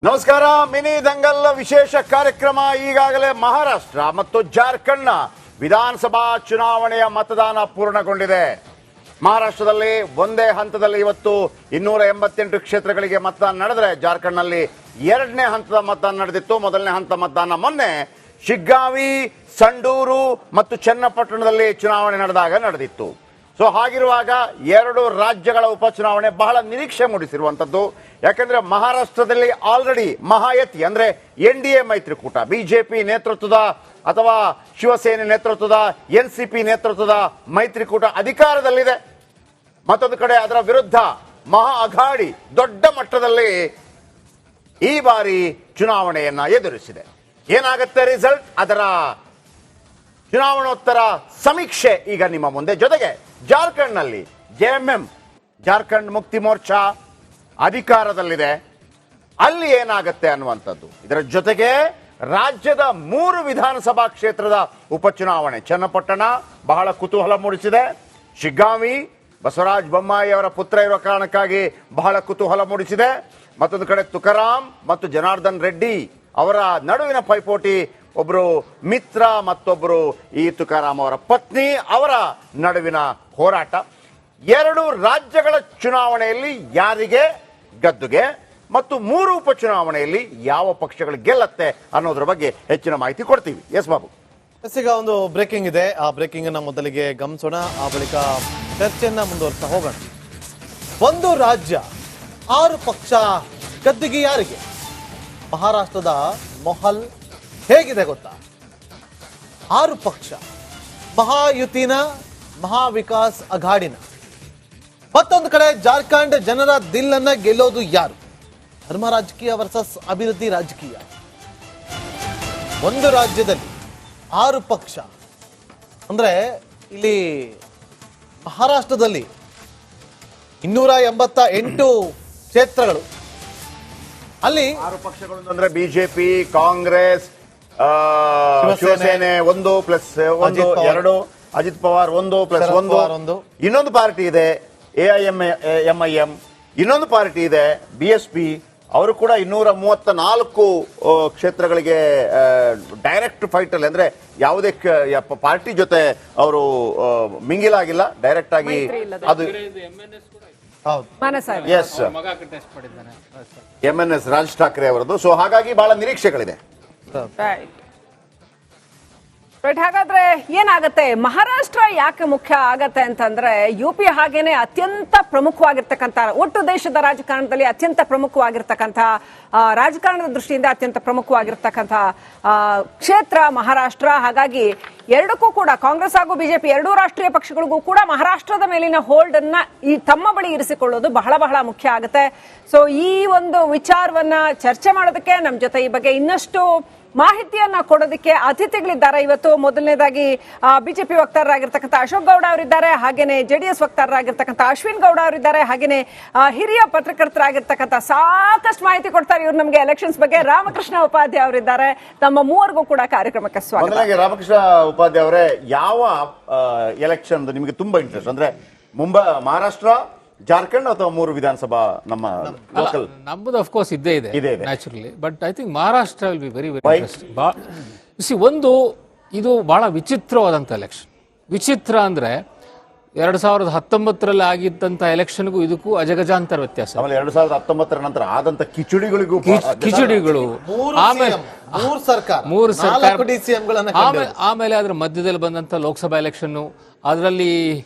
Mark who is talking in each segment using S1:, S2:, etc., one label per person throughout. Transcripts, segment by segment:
S1: ನಮಸ್ಕಾರ. ಮಿನಿ ದಂಗಲ್ ವಿಶೇಷ ಕಾರ್ಯಕ್ರಮ. ಈಗಾಗಲೇ ಮಹಾರಾಷ್ಟ್ರ ಮತ್ತು ಜಾರ್ಖಂಡ್ನ ವಿಧಾನಸಭಾ ಚುನಾವಣೆಯ ಮತದಾನ ಪೂರ್ಣಗೊಂಡಿದೆ. ಮಹಾರಾಷ್ಟ್ರದಲ್ಲಿ ಒಂದೇ ಹಂತದಲ್ಲಿ ಇವತ್ತು 288 ಕ್ಷೇತ್ರಗಳಿಗೆ ಮತದಾನ ನಡೆದರೆ, ಜಾರ್ಖಂಡ್ನಲ್ಲಿ ಎರಡನೇ ಹಂತದ ಮತದಾನ ನಡೆದಿತ್ತು. ಮೊದಲನೇ ಹಂತ ಮತದಾನ ಮೊನ್ನೆ ಶಿಗ್ಗಾವಿ, ಸಂಡೂರು ಮತ್ತು ಚನ್ನಪಟ್ಟಣದಲ್ಲಿ ಚುನಾವಣೆ ನಡೆದಿತ್ತು. ಸೊ ಹಾಗಿರುವಾಗ ಎರಡು ರಾಜ್ಯಗಳ ಉಪಚುನಾವಣೆ ಬಹಳ ನಿರೀಕ್ಷೆ ಮೂಡಿಸಿರುವಂಥದ್ದು. ಯಾಕಂದ್ರೆ ಮಹಾರಾಷ್ಟ್ರದಲ್ಲಿ ಆಲ್ರೆಡಿ ಮಹಾಯತಿ ಅಂದ್ರೆ NDA ಮೈತ್ರಿಕೂಟ, ಬಿಜೆಪಿ ನೇತೃತ್ವದ ಅಥವಾ ಶಿವಸೇನೆ ನೇತೃತ್ವದ NCP ನೇತೃತ್ವದ ಮೈತ್ರಿಕೂಟ ಅಧಿಕಾರದಲ್ಲಿದೆ. ಮತ್ತೊಂದು ಕಡೆ ಅದರ ವಿರುದ್ಧ ಮಹಾ ಅಘಾಡಿ ದೊಡ್ಡ ಮಟ್ಟದಲ್ಲಿ ಈ ಬಾರಿ ಚುನಾವಣೆಯನ್ನ ಎದುರಿಸಿದೆ. ಏನಾಗುತ್ತೆ ರಿಸಲ್ಟ್, ಅದರ ಚುನಾವಣೋತ್ತರ ಸಮೀಕ್ಷೆ ಈಗ ನಿಮ್ಮ ಮುಂದೆ. ಜೊತೆಗೆ ಜಾರ್ಖಂಡ್ನಲ್ಲಿ JMM ಜಾರ್ಖಂಡ್ ಮುಕ್ತಿ ಮೋರ್ಚಾ ಅಧಿಕಾರದಲ್ಲಿದೆ, ಅಲ್ಲಿ ಏನಾಗುತ್ತೆ ಅನ್ನುವಂಥದ್ದು. ಇದರ ಜೊತೆಗೆ ರಾಜ್ಯದ 3 ವಿಧಾನಸಭಾ ಕ್ಷೇತ್ರದ ಉಪಚುನಾವಣೆ. ಚನ್ನಪಟ್ಟಣ ಬಹಳ ಕುತೂಹಲ ಮೂಡಿಸಿದೆ. ಶಿಗ್ಗಾವಿ ಬಸವರಾಜ ಬೊಮ್ಮಾಯಿ ಅವರ ಪುತ್ರ ಇರುವ ಕಾರಣಕ್ಕಾಗಿ ಬಹಳ ಕುತೂಹಲ ಮೂಡಿಸಿದೆ. ಮತ್ತೊಂದು ಕಡೆ ತುಕಾರಾಂ ಮತ್ತು ಜನಾರ್ದನ್ ರೆಡ್ಡಿ ಅವರ ನಡುವಿನ ಪೈಪೋಟಿ, ಒಬ್ಬರು ಮಿತ್ರ ಮತ್ತೊಬ್ಬರು ಈ ತುಕಾರಾಂ ಅವರ ಪತ್ನಿ ಅವರ ನಡುವಿನ ಹೋರಾಟ. ಎರಡು ರಾಜ್ಯಗಳ ಚುನಾವಣೆಯಲ್ಲಿ ಯಾರಿಗೆ ಗದ್ದುಗೆ ಮತ್ತು 3 ಉಪಚುನಾವಣೆಯಲ್ಲಿ ಯಾವ ಪಕ್ಷಗಳು ಗೆಲ್ಲತ್ತೆ ಅನ್ನೋದ್ರ ಬಗ್ಗೆ ಹೆಚ್ಚಿನ ಮಾಹಿತಿ ಕೊಡ್ತೀವಿ. ಎಸ್ ಬಾಬು.
S2: ಈಗ ಒಂದು ಬ್ರೇಕಿಂಗ್ ಇದೆ, ಆ ಬ್ರೇಕಿಂಗ್ ಅನ್ನ ಮೊದಲಿಗೆ ಗಮನಿಸೋಣ, ಆ ಬಳಿಕ ಚರ್ಚೆಯನ್ನ ಮುಂದುವರಿಸ್ತಾ ಹೋಗೋಣ. ಒಂದು ರಾಜ್ಯ 6 ಪಕ್ಷ ಗದ್ದುಗೆ ಯಾರಿಗೆ? ಮಹಾರಾಷ್ಟ್ರದ ಮೊಹಲ್ ಹೇಗಿದೆ ಗೊತ್ತಾ? 6 ಪಕ್ಷ, ಮಹಾಯುತಿನ, ಮಹಾವಿಕಾಸ್ ಅಘಾಡಿನ. ಮತ್ತೊಂದು ಕಡೆ ಜಾರ್ಖಂಡ್ ಜನರ ದಿಲ್ ಅನ್ನ ಗೆಲ್ಲೋದು ಯಾರು? ಧರ್ಮ ರಾಜಕೀಯ ವರ್ಸಸ್ ಅಭಿವೃದ್ಧಿ ರಾಜಕೀಯ. ಒಂದು ರಾಜ್ಯದಲ್ಲಿ 6 ಪಕ್ಷ ಅಂದ್ರೆ ಇಲ್ಲಿ ಮಹಾರಾಷ್ಟ್ರದಲ್ಲಿ 288 ಕ್ಷೇತ್ರಗಳು. ಅಲ್ಲಿ
S1: 6 ಪಕ್ಷಗಳು ಅಂದ್ರೆ ಬಿಜೆಪಿ, ಕಾಂಗ್ರೆಸ್, ಶಿವಸೇನೆ 1+1 2, ಅಜಿತ್ ಪವಾರ್ 1+1, ಇನ್ನೊಂದು ಪಾರ್ಟಿ ಇದೆ AIMIM, ಇನ್ನೊಂದು ಪಾರ್ಟಿ ಇದೆ BSP. ಅವರು ಕೂಡ 234 ಕ್ಷೇತ್ರಗಳಿಗೆ ಡೈರೆಕ್ಟ್ ಫೈಟ್ ಅಲ್ಲಿ, ಅಂದ್ರೆ ಯಾವುದೇ ಪಾರ್ಟಿ ಜೊತೆ ಅವರು ಮಿಂಗಿಲಾಗಿಲ್ಲ, ಡೈರೆಕ್ಟ್ ಆಗಿ ಅದು ಎಸ್ MNS ರಾಜ್ ಠಾಕ್ರೆ ಅವರದ್ದು. ಸೊ ಹಾಗಾಗಿ ಬಹಳ ನಿರೀಕ್ಷೆಗಳಿದೆ.
S3: ಹಾಗಾದ್ರೆ ಏನಾಗತ್ತೆ? ಮಹಾರಾಷ್ಟ್ರ ಯಾಕೆ ಮುಖ್ಯ ಆಗತ್ತೆ ಅಂತಂದ್ರೆ, UP ಹಾಗೇನೆ ಅತ್ಯಂತ ಪ್ರಮುಖವಾಗಿರ್ತಕ್ಕಂಥ, ಒಟ್ಟು ದೇಶದ ರಾಜಕಾರಣದಲ್ಲಿ ಅತ್ಯಂತ ಪ್ರಮುಖವಾಗಿರ್ತಕ್ಕಂಥ, ರಾಜಕಾರಣದ ದೃಷ್ಟಿಯಿಂದ ಅತ್ಯಂತ ಪ್ರಮುಖವಾಗಿರ್ತಕ್ಕಂಥ ಕ್ಷೇತ್ರ ಮಹಾರಾಷ್ಟ್ರ. ಹಾಗಾಗಿ ಎರಡಕ್ಕೂ ಕೂಡ, ಕಾಂಗ್ರೆಸ್ ಹಾಗೂ ಬಿಜೆಪಿ ಎರಡೂ ರಾಷ್ಟ್ರೀಯ ಪಕ್ಷಗಳಿಗೂ ಕೂಡ ಮಹಾರಾಷ್ಟ್ರದ ಮೇಲಿನ ಹೋಲ್ಡ್ ಅನ್ನ ಈ ತಮ್ಮ ಬಳಿ ಇರಿಸಿಕೊಳ್ಳೋದು ಬಹಳ ಬಹಳ ಮುಖ್ಯ ಆಗುತ್ತೆ. ಸೊ ಈ ಒಂದು ವಿಚಾರವನ್ನ ಚರ್ಚೆ ಮಾಡೋದಕ್ಕೆ ನಮ್ಮ ಜೊತೆ ಈ ಬಗ್ಗೆ ಇನ್ನಷ್ಟು ಮಾಹಿತಿಯನ್ನ ಕೊಡೋದಕ್ಕೆ ಅತಿಥಿಗಳಿದ್ದಾರೆ ಇವತ್ತು. ಮೊದಲನೇದಾಗಿ ಬಿಜೆಪಿ ವಕ್ತಾರರಾಗಿರ್ತಕ್ಕಂಥ ಅಶೋಕ್ ಗೌಡ ಅವರಿದ್ದಾರೆ, ಹಾಗೇನೆ JDS ವಕ್ತಾರರಾಗಿರ್ತಕ್ಕಂಥ ಅಶ್ವಿನ್ ಗೌಡ ಅವರಿದ್ದಾರೆ, ಹಾಗೇನೆ ಹಿರಿಯ ಪತ್ರಕರ್ತರಾಗಿರ್ತಕ್ಕಂಥ ಸಾಕಷ್ಟು ಮಾಹಿತಿ ಕೊಡ್ತಾರೆ ಇವ್ರು ನಮಗೆ ಎಲೆಕ್ಷನ್ಸ್ ಬಗ್ಗೆ ರಾಮಕೃಷ್ಣ ಉಪಾಧ್ಯಾಯ ಅವರಿದ್ದಾರೆ. ತಮ್ಮ ಮೂವರಿಗೂ ಕೂಡ ಕಾರ್ಯಕ್ರಮಕ್ಕೆ ಸ್ವಾಗತ.
S1: ರಾಮಕೃಷ್ಣ ಉಪಾಧ್ಯಾಯ ಅವರೇ, ಯಾವ ಎಲೆಕ್ಷನ್ ನಿಮಗೆ ತುಂಬಾ ಇಂಟ್ರೆಸ್ಟ್? ಅಂದ್ರೆ ಮಹಾರಾಷ್ಟ್ರ, ಜಾರ್ಖಂಡ್ ಅಥವಾ 3 ವಿಧಾನಸಭಾ ನಮ್ಮ ಲೋಕಲ್?
S4: ನಮ್ಮದು ಆಫ್ ಕೋರ್ಸ್ ಇದ್ದೇ ಇದೆ naturally, but I think Maharashtra will be very ಒಂದು ಇದು ಬಹಳ ವಿಚಿತ್ರವಾದಂಥ ಎಲೆಕ್ಷನ್. ವಿಚಿತ್ರ ಅಂದ್ರೆ 2019ರಲ್ಲಿ ಆಗಿದ್ದಂಥ ಎಲೆಕ್ಷನ್ಗೂ ಇದಕ್ಕೂ ಅಜಗಜಾಂತರ ವ್ಯತ್ಯಾಸ.
S1: 2019 ನಂತರ ಆದಂತ ಕಿಚುಡಿಗಳು,
S4: ಆಮೇಲೆ ಅದರ ಮಧ್ಯದಲ್ಲಿ ಬಂದಂತ ಲೋಕಸಭಾ ಎಲೆಕ್ಷನ್, ಅದರಲ್ಲಿ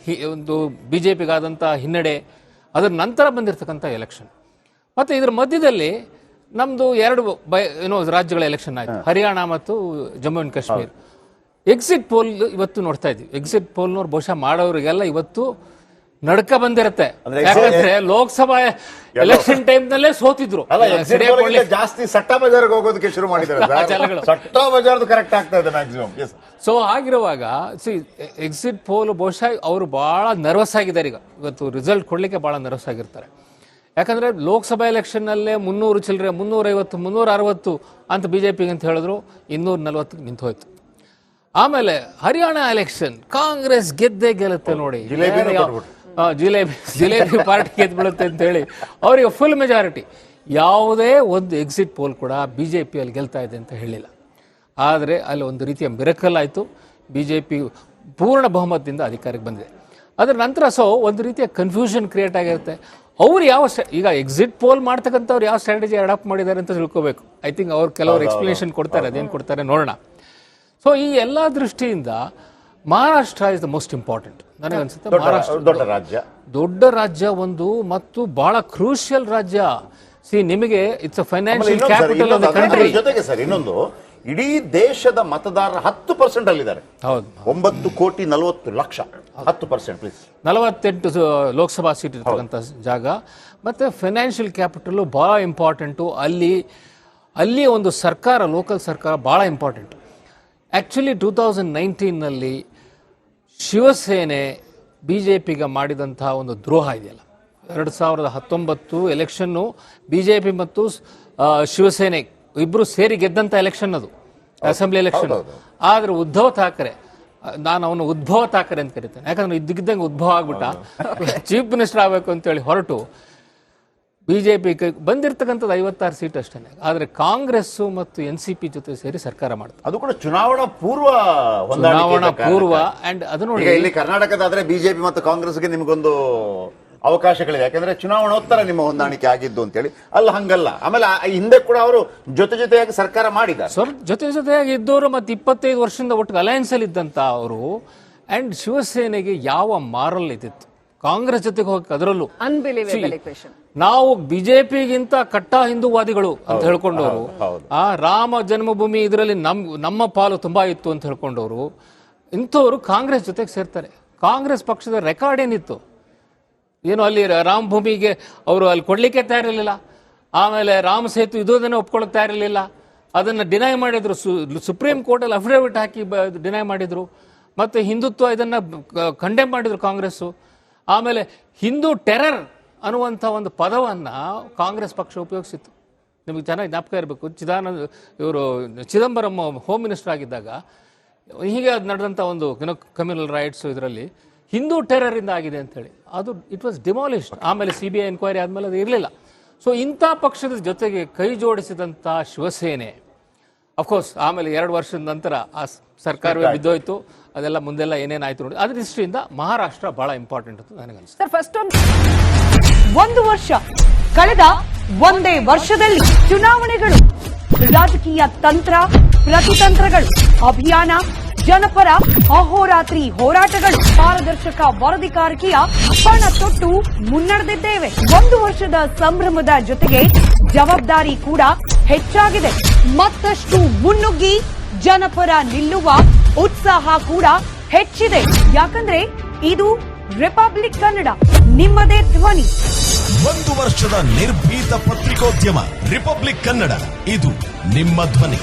S4: ಒಂದು ಬಿಜೆಪಿಗಾದಂತ ಹಿನ್ನಡೆ, ಅದರ ನಂತರ ಬಂದಿರತಕ್ಕಂಥ ಎಲೆಕ್ಷನ್, ಮತ್ತೆ ಇದರ ಮಧ್ಯದಲ್ಲಿ ನಮ್ದು 2 ರಾಜ್ಯಗಳ ಎಲೆಕ್ಷನ್ ಆಯ್ತು, ಹರಿಯಾಣ ಮತ್ತು Jammu and Kashmir. Exit poll ಇವತ್ತು ನೋಡ್ತಾ ಇದ್ವಿ. ಎಕ್ಸಿಟ್ ಪೋಲ್ನವ್ರು ಬಹುಶಃ ಮಾಡೋರಿಗೆಲ್ಲ ಇವತ್ತು ನಡ್ಕ ಬಂದಿರತ್ತೆ. ಯಾಕಂದ್ರೆ ಲೋಕಸಭಾ ಎಲೆಕ್ಷನ್ ಟೈಮ್ ನಲ್ಲೇ ಸೋತಿದ್ರು,
S1: ಜಾಸ್ತಿ ಸಟ್ಟಾ ಬಜಾರ್ಗೆ ಹೋಗೋದಕ್ಕೆ ಶುರು ಮಾಡಿದ್ದಾರೆ. ಸಟ್ಟಾ ಬಜಾರ್ದು ಕರೆಕ್ಟ್ ಆಗ್ತಾ ಇದೆ ಮ್ಯಾಕ್ಸಿಮಮ್.
S4: ಸೊ ಆಗಿರುವಾಗ ಎಕ್ಸಿಟ್ ಪೋಲ್ ಬಹುಶಃ ಅವರು ಬಹಳ ನರ್ವಸ್ ಆಗಿದ್ದಾರೆ ಈಗ. ಇವತ್ತು ರಿಸಲ್ಟ್ ಕೊಡ್ಲಿಕ್ಕೆ ಬಹಳ ನರ್ವಸ್ ಆಗಿರ್ತಾರೆ. ಯಾಕಂದ್ರೆ ಲೋಕಸಭಾ ಎಲೆಕ್ಷನ್ ನಲ್ಲೇ 300 ಚಿಲ್ಲರೆ, 350, 360 ಅಂತ ಬಿಜೆಪಿಗೆ ಅಂತ ಹೇಳಿದ್ರು, 240 ನಿಂತು ಹೋಯ್ತು. ಆಮೇಲೆ ಹರಿಯಾಣ ಎಲೆಕ್ಷನ್ ಕಾಂಗ್ರೆಸ್ ಗೆಲ್ಲುತ್ತೆ ನೋಡಿ, ಜಿಲೇಬಿ ಪಾರ್ಟಿ ಗೆದ್ದು ಬಿಡುತ್ತೆ ಅಂತ ಹೇಳಿ ಅವರಿಗೆ ಫುಲ್ ಮೆಜಾರಿಟಿ. ಯಾವುದೇ ಒಂದು ಎಕ್ಸಿಟ್ ಪೋಲ್ ಕೂಡ BJP ಅಲ್ಲಿ ಗೆಲ್ತಾ ಇದೆ ಅಂತ ಹೇಳಿಲ್ಲ. ಆದರೆ ಅಲ್ಲಿ ಒಂದು ರೀತಿಯ ಮಿರಕಲ್ ಆಯಿತು, BJP ಪೂರ್ಣ ಬಹುಮತದಿಂದ ಅಧಿಕಾರಕ್ಕೆ ಬಂದಿದೆ. ಅದರ ನಂತರ ಒಂದು ರೀತಿಯ ಕನ್ಫ್ಯೂಷನ್ ಕ್ರಿಯೇಟ್ ಆಗಿರುತ್ತೆ. ಅವ್ರು ಈಗ ಎಕ್ಸಿಟ್ ಪೋಲ್ ಮಾಡ್ತಕ್ಕಂಥವ್ರು ಯಾವ ಸ್ಟ್ರಾಟಜಿ ಅಡಾಪ್ಟ್ ಮಾಡಿದ್ದಾರೆ ಅಂತ ತಿಳ್ಕೋಬೇಕು. ಐ ಥಿಂಕ್ ಅವ್ರು ಕೆಲವರು ಎಕ್ಸ್ಪ್ಲನೇಷನ್ ಕೊಡ್ತಾರೆ, ಅದೇನು ಕೊಡ್ತಾರೆ ನೋಡೋಣ. ಸೊ ಈ ಎಲ್ಲ ದೃಷ್ಟಿಯಿಂದ Maharashtra is the most important ನನಗನ್ಸುತ್ತೆ. ಮಹಾರಾಷ್ಟ್ರ ದೊಡ್ಡ ರಾಜ್ಯ ಒಂದು ಮತ್ತು ಬಹಳ ಕ್ರೂಷಿಯಲ್ ರಾಜ್ಯ. ನಿಮಗೆ it's a financial capital of the country.
S1: ಜೊತೆಗೆ ಸರ್ ಇನ್ನೊಂದು, ಇಡೀ ದೇಶದ ಮತದಾರರ 10% ಅಲ್ಲಿದ್ದಾರೆ.
S4: ಹೌದು,
S1: 9,40,00,000 10%. ಪ್ಲೀಸ್
S4: 48 ಲೋಕಸಭಾ ಸೀಟ್ ಇರ್ತಕ್ಕಂಥ ಜಾಗ. ಮತ್ತೆ ಫೈನಾನ್ಷಿಯಲ್ ಕ್ಯಾಪಿಟಲ್ ಬಹಳ ಇಂಪಾರ್ಟೆಂಟು. ಅಲ್ಲಿ ಒಂದು ಸರ್ಕಾರ, ಲೋಕಲ್ ಸರ್ಕಾರ ಬಹಳ ಇಂಪಾರ್ಟೆಂಟು. ಆ್ಯಕ್ಚುಲಿ 2019ನಲ್ಲಿ ಶಿವಸೇನೆ BJPಗೆ ಮಾಡಿದಂತಹ ಒಂದು ದ್ರೋಹ ಇದೆಯಲ್ಲ, 2019 ಎಲೆಕ್ಷನ್ನು BJP ಮತ್ತು ಶಿವಸೇನೆ ಇಬ್ರು ಸೇರಿ ಗೆದ್ದಂತ ಎಲೆಕ್ಷನ್, ಅದು ಅಸೆಂಬ್ಲಿ ಎಲೆಕ್ಷನ್. ಆದ್ರೆ ಉದ್ಧವ್ ಠಾಕ್ರೆ, ನಾನು ಅವನು ಉದ್ಭವ ಠಾಕ್ರೆ ಅಂತ ಕರೀತೇನೆ, ಯಾಕಂದ್ರೆ ಇದ್ದಕ್ಕಿದ್ದಂಗೆ ಉದ್ಭವ ಆಗ್ಬಿಟ್ಟ, ಚೀಫ್ ಮಿನಿಸ್ಟರ್ ಆಗಬೇಕು ಅಂತೇಳಿ ಹೊರಟು BJP ಬಂದಿರತಕ್ಕಂಥದ್ದು 56 ಸೀಟ್ ಅಷ್ಟೇ. ಆದ್ರೆ ಕಾಂಗ್ರೆಸ್ ಮತ್ತು NCP ಜೊತೆ ಸೇರಿ ಸರ್ಕಾರ ಮಾಡ್ತಾರೆ.
S1: ಅದು ಕೂಡ ಚುನಾವಣಾ ಪೂರ್ವ
S4: ಅಂಡ್ ಅದು ನೋಡಿ,
S1: ಇಲ್ಲಿ ಕರ್ನಾಟಕದಾದ್ರೆ BJP ಮತ್ತು ಕಾಂಗ್ರೆಸ್ಗೆ ನಿಮಗೊಂದು ಅವಕಾಶಗಳಿದೆ, ಯಾಕಂದ್ರೆ ಚುನಾವಣೋತ್ತರ ನಿಮ್ಮ ಹೊಂದಾಣಿಕೆ ಆಗಿದ್ದು ಅಂತೇಳಿ. ಅಲ್ಲ, ಹಂಗಲ್ಲ. ಆಮೇಲೆ ಹಿಂದೆ ಕೂಡ ಅವರು ಜೊತೆಯಾಗಿ ಸರ್ಕಾರ ಮಾಡಿದ್ದಾರೆ.
S4: ಜೊತೆಯಾಗಿ ಇದ್ದವರು ಮತ್ತೆ 25 ವರ್ಷದಿಂದ ಒಟ್ಟಿಗೆ ಅಲಯನ್ಸ್ ಅಲ್ಲಿ ಇದ್ದಂತ ಅವರು. ಅಂಡ್ ಶಿವಸೇನೆಗೆ ಯಾವ ಮಾರಲ್ ಇದ್ದಿತ್ತು ಕಾಂಗ್ರೆಸ್ ಜೊತೆಗೆ ಹೋಗಿ, ಅದರಲ್ಲೂ ನಾವು BJPಗಿಂತ ಕಟ್ಟ ಹಿಂದೂವಾದಿಗಳು ಅಂತ ಹೇಳ್ಕೊಂಡವರು, ಆ ರಾಮ ಜನ್ಮಭೂಮಿ ಇದರಲ್ಲಿ ನಮ್ಮ ಪಾಲು ತುಂಬಾ ಇತ್ತು ಅಂತ ಹೇಳ್ಕೊಂಡವರು, ಇಂಥವ್ರು ಕಾಂಗ್ರೆಸ್ ಜೊತೆಗೆ ಸೇರ್ತಾರೆ. ಕಾಂಗ್ರೆಸ್ ಪಕ್ಷದ ರೆಕಾರ್ಡ್ ಏನಿತ್ತು, ಏನು ಅಲ್ಲಿ ರಾಮ ಭೂಮಿಗೆ ಅವರು ಅಲ್ಲಿ ಕೊಡ್ಲಿಕ್ಕೆ ತಯಾರಿರಲಿಲ್ಲ. ಆಮೇಲೆ ರಾಮ ಸೇತು ಇದನ್ನ ಒಪ್ಕೊಳ್ಳೋಕೆ ತಯಾರಿರಲಿಲ್ಲ, ಅದನ್ನ ಡಿನೈ ಮಾಡಿದ್ರು. ಸುಪ್ರೀಂ ಕೋರ್ಟಲ್ಲಿ ಅಫಿಡವಿಟ್ ಹಾಕಿ ಡಿನೈ ಮಾಡಿದ್ರು. ಮತ್ತೆ ಹಿಂದುತ್ವ ಇದನ್ನ ಕಂಡೆಮ್ ಮಾಡಿದ್ರು ಕಾಂಗ್ರೆಸ್ಸು. ಆಮೇಲೆ ಹಿಂದೂ ಟೆರರ್ ಅನ್ನುವಂಥ ಒಂದು ಪದವನ್ನು ಕಾಂಗ್ರೆಸ್ ಪಕ್ಷ ಉಪಯೋಗಿಸಿತ್ತು. ನಿಮಗೆ ಚೆನ್ನಾಗಿ ಜ್ಞಾಪಕ ಇರಬೇಕು, ಚಿದಂಬರಂ ಹೋಮ್ ಮಿನಿಸ್ಟರ್ ಆಗಿದ್ದಾಗ ಹೀಗೆ ನಡೆದಂಥ ಒಂದು ಕಮ್ಯುನಲ್ ರೈಟ್ಸ್ ಇದರಲ್ಲಿ ಹಿಂದೂ ಟೆರರ್ ಇಂದ ಆಗಿದೆ ಅಂತೇಳಿ ಅದು ಇಟ್ ವಾಸ್ ಡಿಮಾಲಿಷ್ಡ್. ಆಮೇಲೆ CBI ಎನ್ಕ್ವೈರಿ ಆದಮೇಲೆ ಅದು ಇರಲಿಲ್ಲ. ಸೊ ಇಂಥ ಪಕ್ಷದ ಜೊತೆಗೆ ಕೈ ಜೋಡಿಸಿದಂಥ ಶಿವಸೇನೆ, ಅಫ್ಕೋರ್ಸ್ ಆಮೇಲೆ 2 ವರ್ಷದ ನಂತರ ಆ ಸರ್ಕಾರವೇ ಬಿದ್ದೋಯ್ತು. ಅದೆಲ್ಲ ಮುಂದೆಲ್ಲ ಏನೇನಾಯ್ತು ನೋಡಿ. ಅದ್ರ ದೃಷ್ಟಿಯಿಂದ ಮಹಾರಾಷ್ಟ್ರ ಬಹಳ ಇಂಪಾರ್ಟೆಂಟ್ ಅಂತ ನನಗನ್ಸುತ್ತೆ.
S3: ಸರ್, ಫಸ್ಟ್ ಒಂದು ವರ್ಷ ಕಳೆದ ಒಂದೇ ವರ್ಷದಲ್ಲಿ ಚುನಾವಣೆಗಳು, ರಾಜಕೀಯ ತಂತ್ರ ಪ್ರತಿತಂತ್ರಗಳು, ಅಭಿಯಾನ, ಜನಪರ ಅಹೋರಾತ್ರಿ ಹೋರಾಟಗಳು, ಪಾರದರ್ಶಕ ವರದಿಗಾರಿಕೆಯ ಪಣ ತೊಟ್ಟು ಮುನ್ನಡೆದಿದ್ದೇವೆ. ಒಂದು ವರ್ಷದ ಸಂಭ್ರಮದ ಜೊತೆಗೆ ಜವಾಬ್ದಾರಿ ಕೂಡ ಹೆಚ್ಚಾಗಿದೆ. ಮತ್ತಷ್ಟು ಮುನ್ನುಗ್ಗಿ ಜನಪರ ನಿಲ್ಲುವ ಉತ್ಸಾಹ ಕೂಡ ಹೆಚ್ಚಿದೆ. ಯಾಕಂದ್ರೆ ಇದು ರಿಪಬ್ಲಿಕ್ ಕನ್ನಡ, ನಿಮ್ಮದೇ ಧ್ವನಿ.
S5: 1 ವರ್ಷದ ನಿರ್ಭೀತ ಪತ್ರಿಕೋದ್ಯಮ ರಿಪಬ್ಲಿಕ್ ಕನ್ನಡ, ಇದು ನಿಮ್ಮ ಧ್ವನಿ.